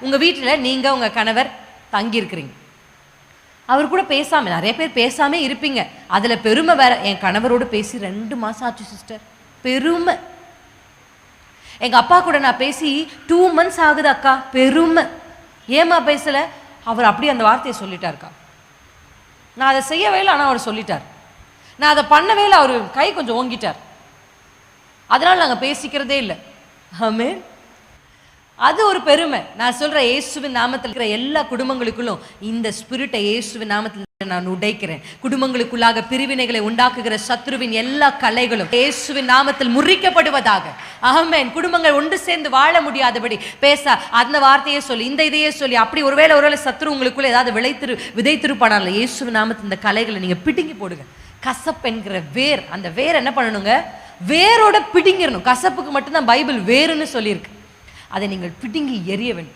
உங்கள் வீட்டில் நீங்கள் உங்கள் கணவர் தங்கியிருக்கிறீங்க. அவர் கூட பேசாமல், நிறைய பேர் பேசாமே இருப்பீங்க. அதில் பெருமை வேற. என் கணவரோடு பேசி 2 மாதம் ஆச்சு சிஸ்டர். பெருமை. எங்கள் அப்பா கூட நான் பேசி 2 months ஆகுது அக்கா. பெருமை. ஏமா பேசலை? அவர் அப்படியே அந்த வார்த்தையை சொல்லிட்டாருக்கா. நான் அதை செய்யவே இல்லை, ஆனால் அவர் சொல்லிட்டார். நான் அதை பண்ணவே இல்லை, அவர் கை கொஞ்சம் ஓங்கிட்டார். அதனால் நாங்கள் பேசிக்கிறதே இல்லை. ஆமென். அது ஒரு பெருமை. நான் சொல்கிறேன், இயேசுவின் நாமத்தில் இருக்கிற எல்லா குடும்பங்களுக்குள்ளும் இந்த ஸ்பிரிட்டை இயேசுவின் நாமத்தில் நான் உடைக்கிறேன். குடும்பங்களுக்குள்ளாக பிரிவினைகளை உண்டாக்குகிற சத்ருவின் எல்லா கலைகளும் இயேசுவின் நாமத்தில் முறிக்கப்படுவதாக. ஆமென். குடும்பங்கள் ஒன்று சேர்ந்து வாழ முடியாதபடி பேச அந்த வார்த்தையே சொல்லி, இந்த இதையே சொல்லி, அப்படி ஒருவேளை சத்ரு உங்களுக்குள்ள ஏதாவது விதைத்திருப்பானால இயேசுவின் நாமத்தில் இந்த கலைகளை நீங்கள் பிடுங்கி போடுங்க. கசப்பு என்கிற வேர், அந்த வேர் என்ன பண்ணணுங்க? வேரோட பிடுங்கிடணும். கசப்புக்கு மட்டும்தான் பைபிள் வேறுன்னு சொல்லியிருக்கு. அதை நீங்கள் பிடுங்கி எறிய வேண்டும்.